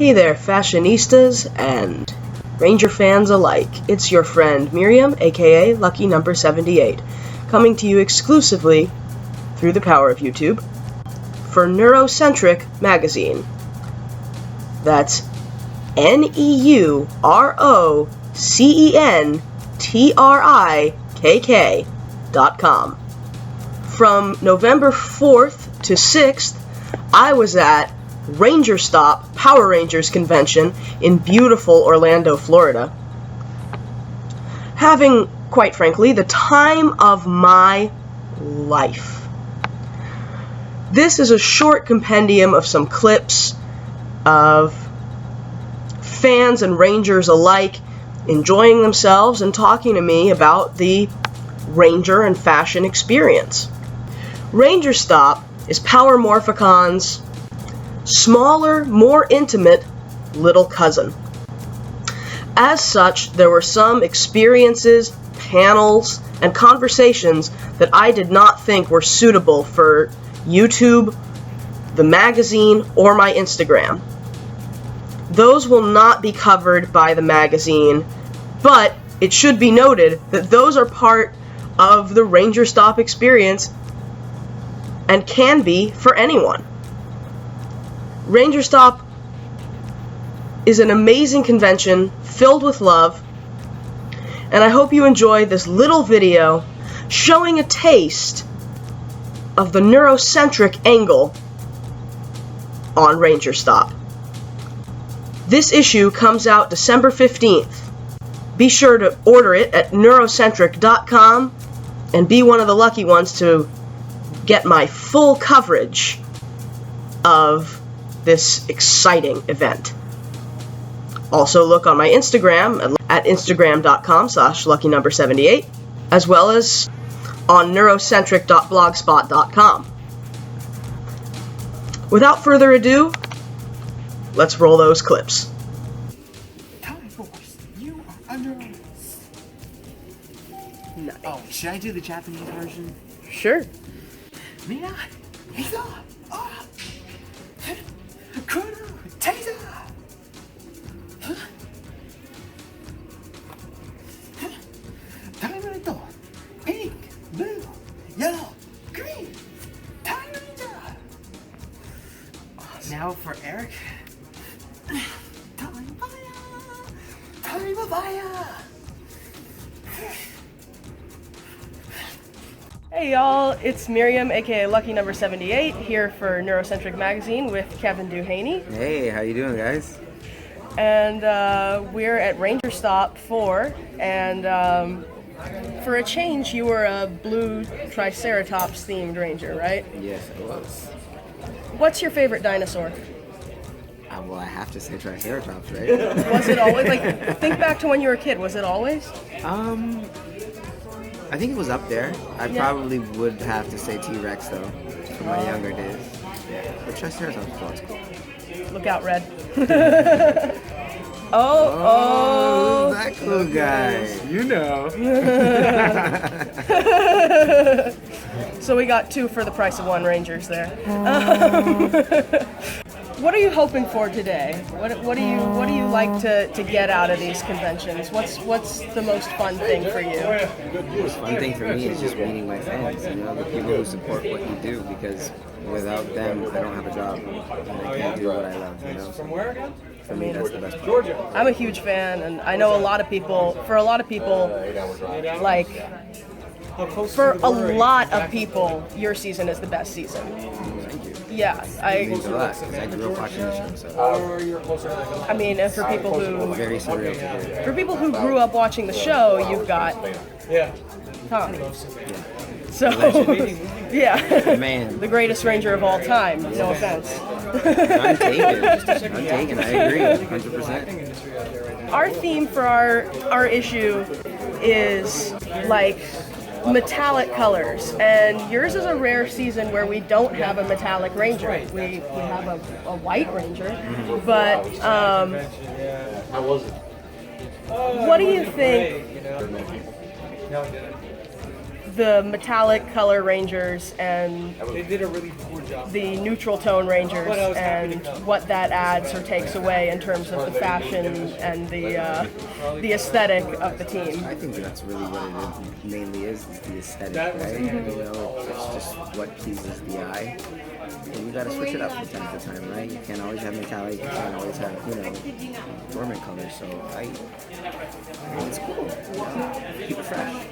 Hey there, fashionistas and Ranger fans alike. It's your friend Miriam, aka Lucky Number 78, coming to you exclusively through the power of YouTube for Neurocentrikk magazine. That's NeuroCentrikk.com. From November 4th to 6th, I was at Rangerstop Power Rangers convention in beautiful Orlando, Florida, having, quite frankly, the time of my life. This is a short compendium of some clips of fans and Rangers alike enjoying themselves and talking to me about the Ranger and fashion experience. Rangerstop is Power Morphicon's smaller, more intimate little cousin. As such, there were some experiences, panels, and conversations that I did not think were suitable for YouTube, the magazine, or my Instagram. Those will not be covered by the magazine, but it should be noted that those are part of the Rangerstop experience and can be for anyone. Rangerstop is an amazing convention filled with love, and I hope you enjoy this little video showing a taste of the Neurocentrikk angle on Rangerstop. This issue comes out December 15th. Be sure to order it at Neurocentrikk.com and be one of the lucky ones to get my full coverage of this exciting event. Also look on my Instagram at instagram.com/luckynumber78, as well as on neurocentrikk.blogspot.com. Without further ado, let's roll those clips. Time Force, you are under arrest. Nice. Oh, should I do the Japanese version? Sure. Mina, Hiza, Kuru, Taser. Time Ranger, pink, blue, yellow, green. Time Ranger. Now for Eric. Time fire! Time of fire! Hey y'all, it's Miriam, aka Lucky Number 78, here for Neurocentrikk magazine with Kevin Duhaney. Hey, how you doing, guys? And we're at Rangerstop 4, and for a change, you were a blue Triceratops themed ranger, right? Yes, it was. What's your favorite dinosaur? Well, I have to say Triceratops, right? Was it always, like, think back to when you were a kid, was it always? I think it was up there. I probably would have to say T-Rex, though, from my younger days. But Triceratops was cool. Look out, Red. Oh, that cool guy. You know. So we got 2 for the price of 1 Rangers there. What are you hoping for today? What do you like to get out of these conventions? What's the most fun thing for you? The most fun thing for me is just meeting my fans, you know, the people who support what you do, because without them, I don't have a job. And I can't do what I love, you know. For me, that's the best part. I'm a huge fan, and I know a lot of people, like, for a lot of people, your season is the best season. Thank you. Yeah, It means a lot, because I grew up watching the show, so I mean, and for people it's very surreal to hear. who grew up watching the show, you've got Tommy. So, yeah, Man. the greatest ranger of all time. No offense. I'm taken. I agree, 100%. Our theme for our issue is like metallic colors, and yours is a rare season where we don't have a metallic ranger. We have a white ranger, but what do you think the metallic color Rangers and They did a really poor job. the neutral tone Rangers and what that adds or takes away in terms of the fashion and the aesthetic of the team. I think that's really what it mainly is the aesthetic, right? You know, it's just what pleases the eye. And you gotta switch it up from time to time, right? You can't always have metallic, you can't always have, you know, dormant colors. So I think it's cool. Keep it fresh.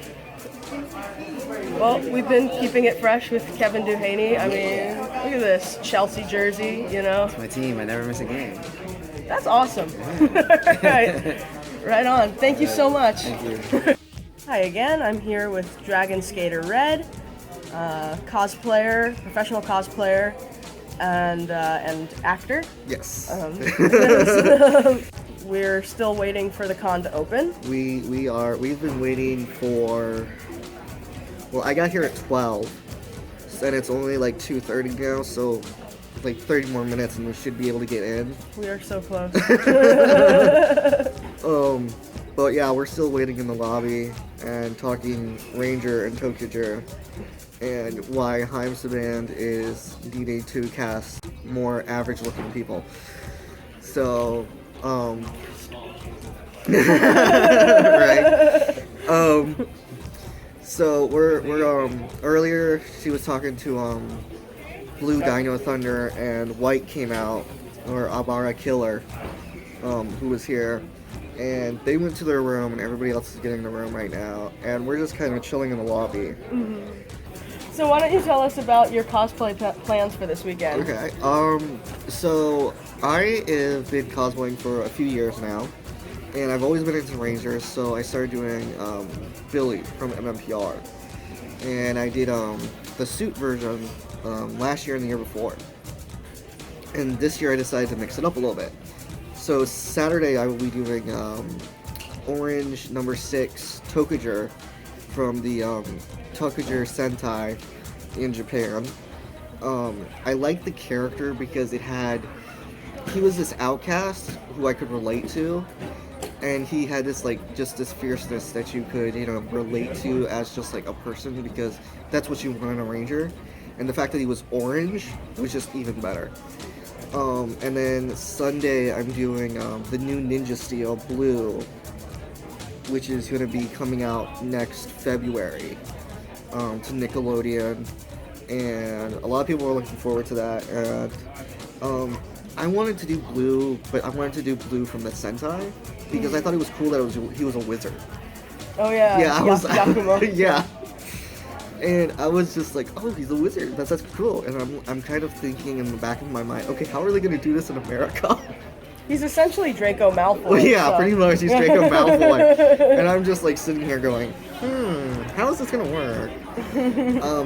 Well, we've been keeping it fresh with Kevin Duhaney. I mean, look at this Chelsea jersey, you know. It's my team. I never miss a game. That's awesome. Right on. Thank you so much. Thank you. Hi again. I'm here with Dragon Skater Red, cosplayer, professional cosplayer, and actor. Yes. We're still waiting for the con to open. We've been waiting for, well, I got here at 12, and it's only like 2:30 now, so like 30 more minutes and we should be able to get in. We are so close. But yeah, we're still waiting in the lobby and talking Ranger and Tokuger and why Heimsband is needing to cast more average looking people. So, right. So we're earlier she was talking to Blue Dino Thunder and White came out, or Abara Killer, who was here, and they went to their room and everybody else is getting in the room right now, and we're just kind of chilling in the lobby. So why don't you tell us about your cosplay plans for this weekend? Okay. So I have been cosplaying for a few years now, and I've always been into Rangers, so I started doing Billy from MMPR, and I did the suit version last year and the year before, and this year I decided to mix it up a little bit. So Saturday I will be doing Orange number 6 Tokuger from the Tokuger Sentai in Japan. I liked the character because he was this outcast who I could relate to, and he had this this fierceness that you could, relate to as just like a person, because that's what you want in a ranger. And the fact that he was orange was just even better. And then Sunday I'm doing the new Ninja Steel Blue, which is going to be coming out next February to Nickelodeon, and a lot of people are looking forward to that. And I wanted to do Blue, but I wanted to do Blue from the Sentai because I thought it was cool that he was a wizard. Oh yeah. Yeah, Yakumo. Yeah. And I was just like, oh, he's a wizard. That's cool. And I'm kind of thinking in the back of my mind, okay, how are they going to do this in America? He's essentially Draco Malfoy. Well, yeah, so. Pretty much. He's Draco Malfoy. And I'm just like sitting here going, how is this going to work?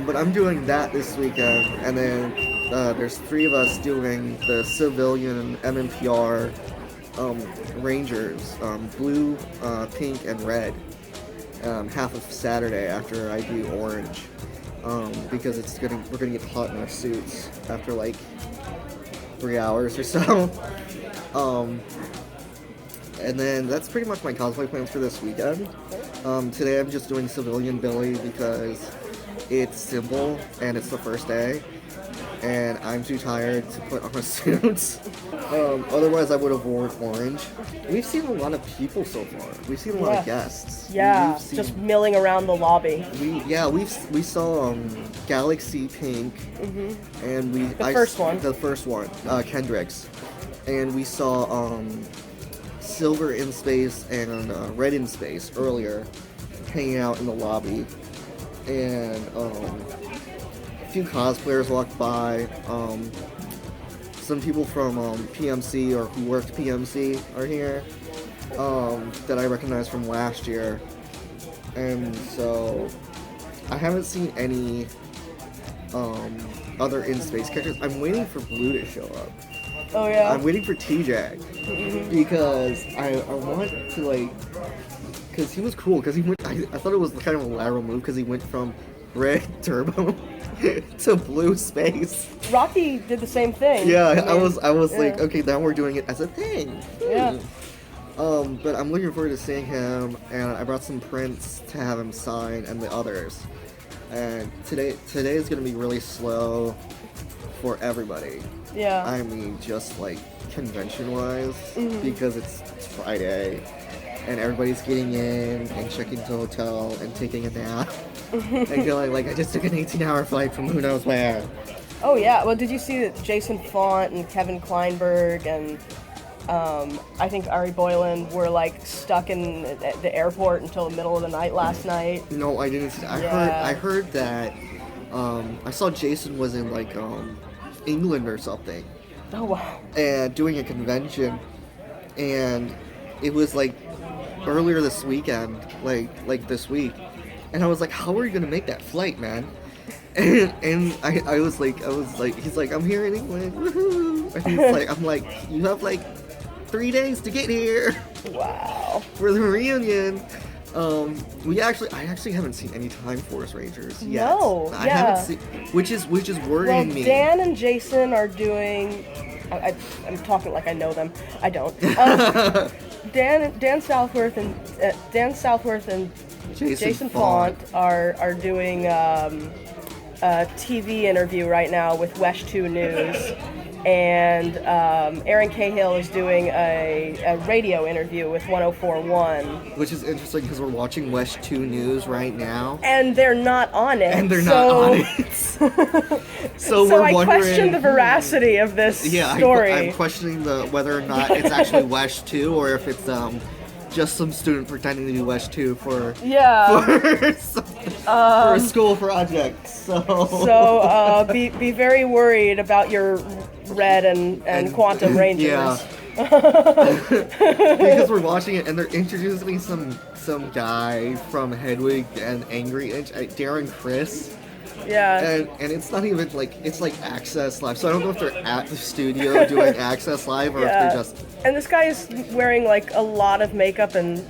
But I'm doing that this weekend. And then there's 3 of us doing the civilian MMPR Rangers, blue, pink, and red. Half of Saturday after I do orange, because we're gonna get hot in our suits after like 3 hours or so. And then that's pretty much my cosplay plans for this weekend. Today I'm just doing civilian Billy because it's simple and it's the first day, and I'm too tired to put on a suit. Otherwise I would have worn orange. We've seen a lot of people so far. We've seen a lot of guests. Yeah, just milling around the lobby. We saw Galaxy Pink, and the first one, Kendrick's, and we saw Silver in Space and Red in Space earlier, hanging out in the lobby, and a few cosplayers walked by. Some people from PMC or who worked PMC are here that I recognize from last year, and so I haven't seen any other in-space characters. I'm waiting for Blue to show up. Oh yeah. I'm waiting for TJ because I want to because he was cool, because he went. I thought it was kind of a lateral move because he went from red turbo to blue space. Rocky did the same thing. Yeah, I was like, okay, now we're doing it as a thing. Yeah. But I'm looking forward to seeing him, and I brought some prints to have him sign, and the others. And today is gonna be really slow for everybody. Yeah. I mean, just like convention-wise, because it's Friday, and everybody's getting in and checking into the hotel and taking a nap, and going like, I just took an 18-hour flight from who knows where. Oh yeah. Well, did you see that Jason Font and Kevin Kleinberg and I think Ari Boylan were like stuck in the airport until the middle of the night last night? No, I didn't. I heard that. I saw Jason was in like England or something. Oh wow. And doing a convention, and it was like earlier this weekend, like this week, and I was like, how are you gonna make that flight, man? And I was like, he's like, I'm here in England, woohoo! And he's like, I'm like, you have like 3 days to get here. Wow. For the reunion. I actually haven't seen any Time Force Rangers yet. No, I haven't seen, which is worrying me. Dan and Jason are doing. I'm talking like I know them. I don't. Dan Southworth and Jason Font are doing a TV interview right now with Wesh 2 News. And Aaron Cahill is doing a radio interview with 104.1. Which is interesting because we're watching Wesh 2 News right now. And they're not on it. So so we're I wondering, question the veracity of this story. I'm questioning whether or not it's actually Wesh 2 or if it's just some student pretending to be Wesh 2 for a school project. So be very worried about your Red and Quantum Rangers. Yeah. Because we're watching it and they're introducing some guy from Hedwig and Angry Inch, Darren Criss. Yeah. And it's not even like, it's like Access Live. So I don't know if they're at the studio doing Access Live or if they're just... And this guy is wearing like a lot of makeup and...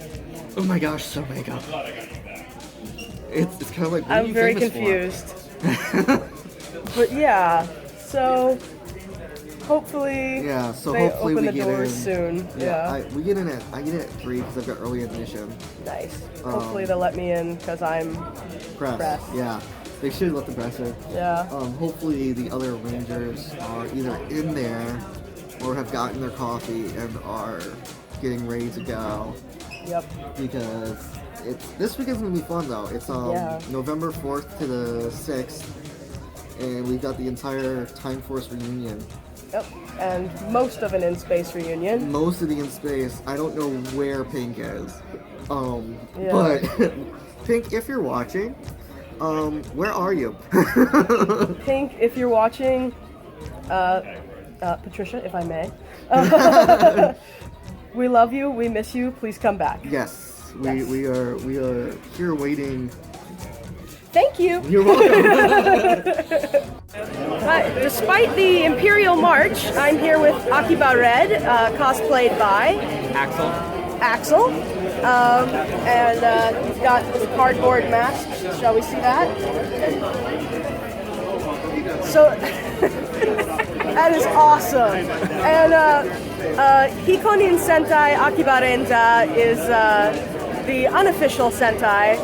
Oh my gosh, so makeup. It's kind of like, what are I'm you very famous confused. But yeah, so hopefully they open we the get doors in. soon. I get in at 3 because I've got early admission. Nice. Hopefully they'll let me in because I'm press. Yeah, they should let the press in. Yeah. Hopefully the other Rangers are either in there or have gotten their coffee and are getting ready to go. Yep. Because this weekend's gonna be fun though. It's November 4th to the 6th, and we've got the entire Time Force reunion. Yep, and most of an in-space reunion. Most of the in-space. I don't know where Pink is. But Pink, if you're watching, where are you? Pink, if you're watching, Patricia, if I may. We love you, we miss you, please come back. Yes, we are here waiting. Thank you. You're welcome. Despite the Imperial March, I'm here with Akiba Red, cosplayed by Axel. And he's got this cardboard mask. Shall we see that? So that is awesome. And Hikonin Sentai Akiba Renza is the unofficial Sentai.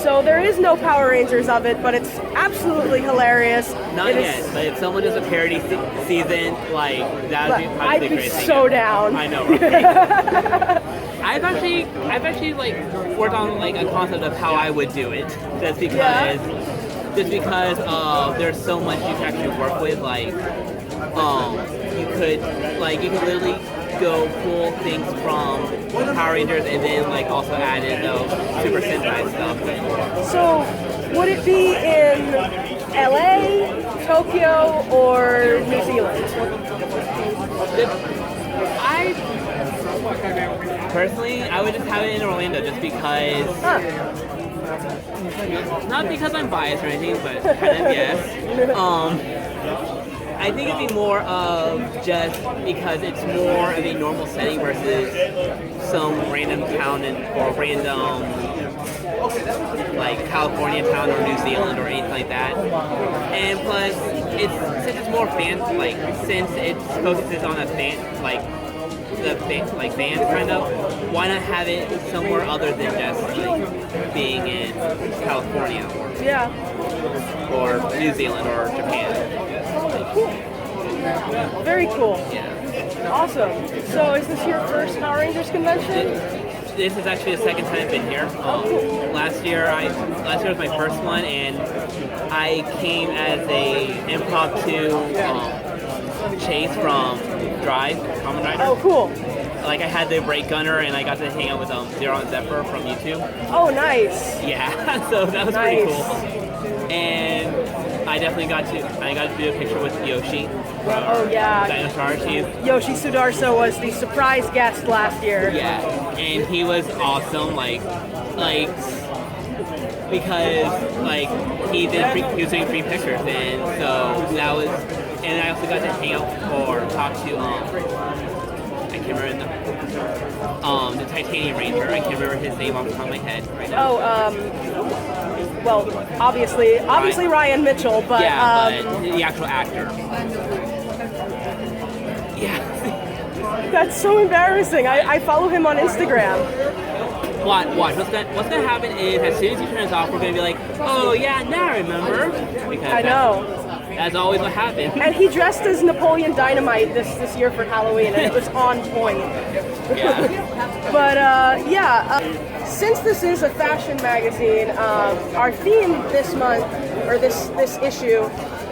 So there is no Power Rangers of it, but it's absolutely hilarious. Not yet, but if someone does a parody season, like, that would be probably I'd the be greatest so thing. down. I know, right? I've actually like worked on like a concept of how I would do it, just because there's so much you can actually work with. Like, you could literally go pull things from Power Rangers and then like also add in those Super Sentai stuff. So would it be in LA, Tokyo, or New Zealand? Personally, I would just have it in Orlando just because. Not because I'm biased or anything, but kind of yes. I think it'd be more of just because it's more of a normal setting versus some random town or random like California town or New Zealand or anything like that. And plus, since it's more since it focuses on a fan, fans kind of, why not have it somewhere other than just like being in California? Yeah. or New Zealand or Japan. Very cool. Yeah. Awesome. So is this your first Power Rangers convention? This is actually the second time I've been here. Last year was my first one, and I came as a impromptu Chase from Drive, Kamen Rider. Oh, cool. Like I had the brake gunner, and I got to hang out with Zero and Zephyr from YouTube. Oh, nice. Yeah, so that was Nice. pretty cool. And I definitely got to do a picture with Yoshi. Oh, yeah. Dinosaur. She's Yoshi Sudarso was the surprise guest last year. yeah, and he was awesome. Because he was doing free pictures, and so that was. And I also got to hang out or talk to I can't remember the Titanium Ranger. I can't remember his name off the top of my head right now. Oh, well, obviously Ryan Mitchell, but yeah, but the actual actor. Yeah. that's so embarrassing. I follow him on Instagram. Watch. What's gonna happen is as soon as he turns off, we're gonna be like, oh yeah, now I remember. Because I know. That's always what happens. And he dressed as Napoleon Dynamite this year for Halloween, and it was on point. Yeah. But since this is a fashion magazine, our theme this month, or this issue,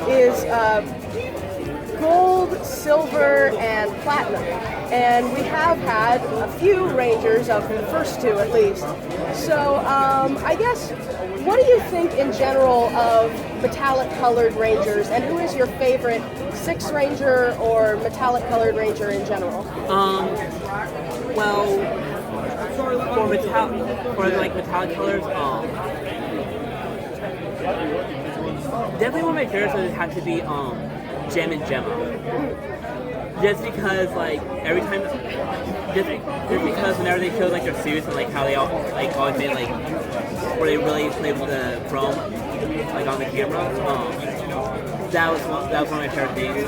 is gold, silver, and platinum. And we have had a few Rangers, of the first two at least. So I guess, what do you think in general of metallic colored Rangers, and who is your favorite Six Ranger or metallic colored Ranger in general? Well, for metallic colors, definitely one of my favorites would have to be Gem and Gemma. Just because every time, just because whenever they showed their suits and how they all always made where they really played with the chrome on the camera, that was one of my favorite things.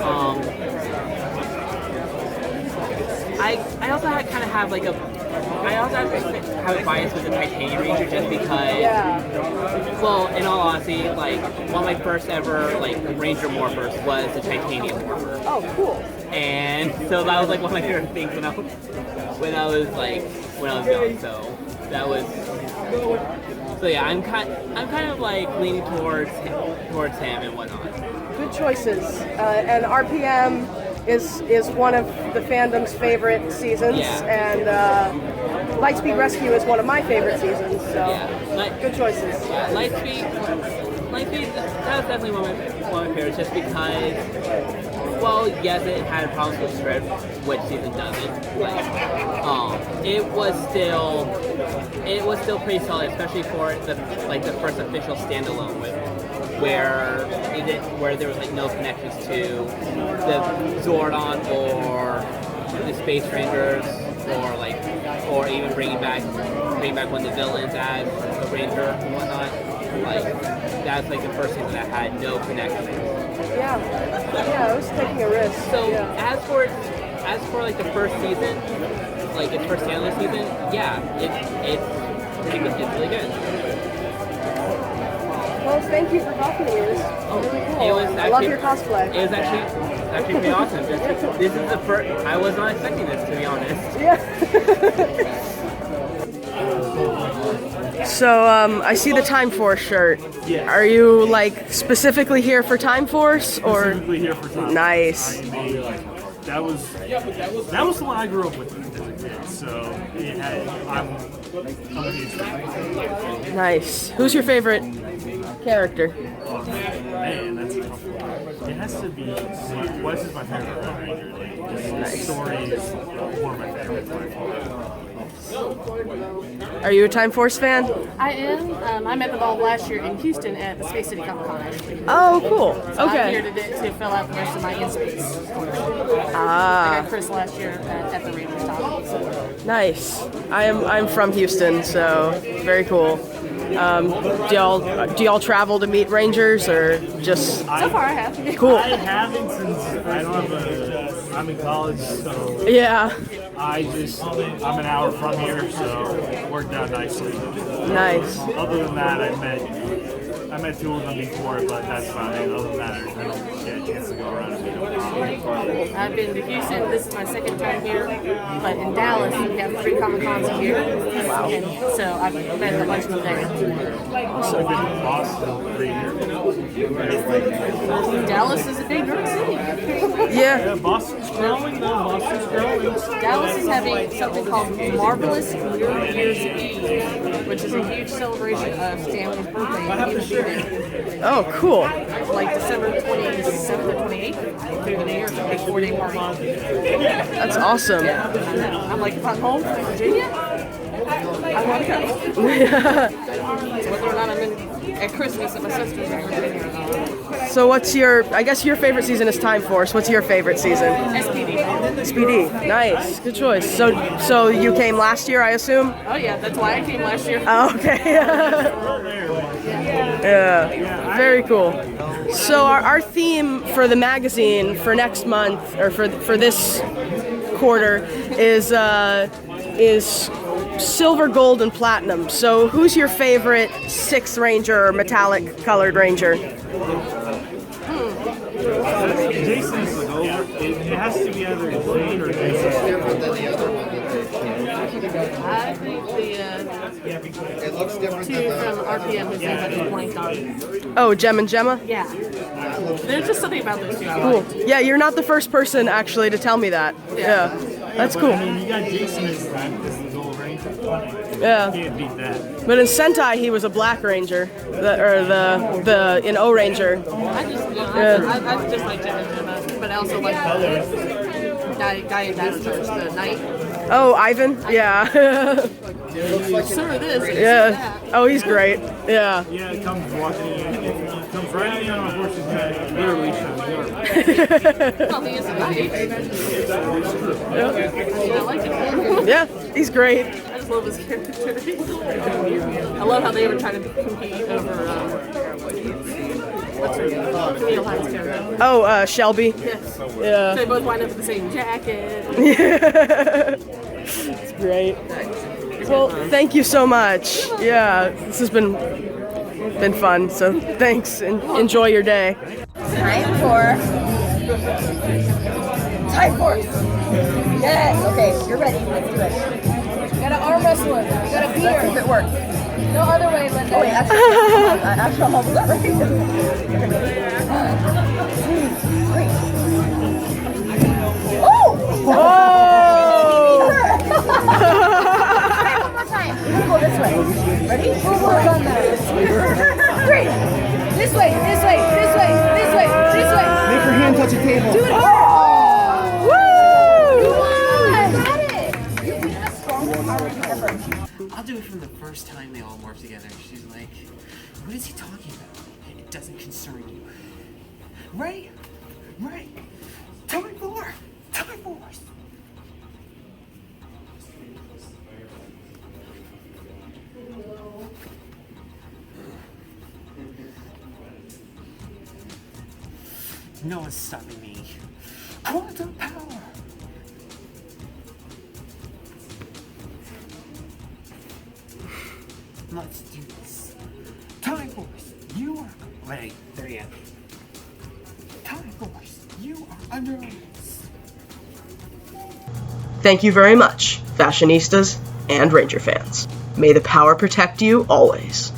I also kind of have have a bias with the Titanium Ranger just because. Yeah. Well, in all honesty, one of my first ever Ranger morphers was the Titanium morpher. Oh, cool. And so that was one of my favorite things when I was young. So that was. So yeah, I'm kind of leaning towards him and whatnot. Good choices. And RPM is one of the fandom's favorite seasons, Yeah. and Lightspeed Rescue is one of my favorite seasons. So Yeah, good choices. Yeah, Lightspeed, that was definitely one of my favorites, just because. Well, yes, it had problems with script, which season doesn't. It was still pretty solid, especially for the first official standalone where there was no connections to the Zordon or the Space Rangers or even bringing back one of the villains as a Ranger and whatnot. That's the first season that had no connections. Yeah, I was taking a risk. So yeah. as for the first season, its first standalone season, yeah, it's pretty good. It's really good. Well, thank you for talking to me. It was really cool. It was I love your cosplay. It was actually pretty awesome. This is the first. I was not expecting this, to be honest. Yeah. So I see the Time Force shirt. Yes. Are you specifically here for Time Force or? Specifically here for Time. Nice. That was the one I grew up with as a kid. So I'm a huge fan. Nice. Who's your favorite character? Oh, man, that's a tough one. It has to be. Wes is my favorite Red Ranger. The story is one of my favorites by far. Are you a Time Force fan? I am. I met them all last year in Houston at the Space City Comic Con, actually. Oh, cool. So I'm here Okay. to fill out the rest of my in-space. I Ah, got Chris last year at the Rangerstop. So. nice. I'm from Houston, so very cool. Do y'all travel to meet Rangers or just? So far, I have. Cool. I haven't since I don't have I'm in college, so Yeah. I'm an hour from here, so it worked out nicely. Nice. Other than that, I met two of them before, but that's about it. Other than that, I don't get a chance to go around and meet them. I've been to Houston. This is my second time here, but in Dallas we have 3 Comic Cons a year. Wow! And so I've met a bunch of them there. Also been to Boston 3 years. Dallas is a big nerd city. Yeah, Boston's growing though. Boston's growing. Dallas is having something called Marvelous New Year's Eve, which is a huge celebration of Stanley's birthday. Oh, cool. Like December 27th or 28th through the New Year, it's a big 4-day party. That's awesome. I'm like, if I'm home from Virginia, I want to go. So whether or not I'm in at Christmas at my sister's in Virginia or not. So what's your, I guess your favorite season is Time Force. What's your favorite season? SPD. SPD. Nice. Good choice. So you came last year, I assume? Oh yeah, that's why I came last year. Oh, okay. Yeah. Very cool. So our theme for the magazine for next month, or for this quarter, is silver, gold, and platinum. So who's your favorite 6th Ranger or metallic colored Ranger? Jason's it has to be either Jade or Jason. I think the two from RPM whose name I just blanked on. Oh, Gem and Gemma? Yeah. There's just something about those two. Cool. Yeah, you're not the first person actually to tell me that. Yeah. That's cool. I mean, you got Jason as the Gold Ranger. Yeah. You can't beat that. But in Sentai, he was a Black Ranger, in O Ranger. I just like Jim and Gemma, but I also like the guy in Dasters, the knight. Oh, Ivan? Yeah. Sort of this. Yeah. Oh, he's great. Yeah. Yeah, it comes walking in. It comes right in on a horse's head. Literally shows you. Well, he is a knight. I like him. Yeah, he's great. I just love his character. I love how they were trying to compete over, what's her name? Camille Hyde's character. Oh, Shelby. Yes. Yeah. So they both wind up with the same jacket. It's great. Well, thank you so much. Yeah, this has been fun. So thanks, and enjoy your day. Time Force. Yes. Okay, you're ready. Let's do it. You gotta arm wrestle him. You gotta beat Let's see if her. it works. No other way, Linda. Oh wait, actually, I'm almost done, right? 1, 2, 3. Oh! Whoa! One more time. We'll go this way. Ready? We'll work on that. 3. This way, this way, this way, this way, this way. Make your hand touch a table. Do it. I'll do it from the first time they all morph together. She's like, what is he talking about? It doesn't concern you. Right? Right. Time Force. No one's stopping me. Quantum power. Let's do this. Time Force, you are ready. There you go. Time Force, you are under arrest. Thank you very much, fashionistas and Ranger fans. May the power protect you always.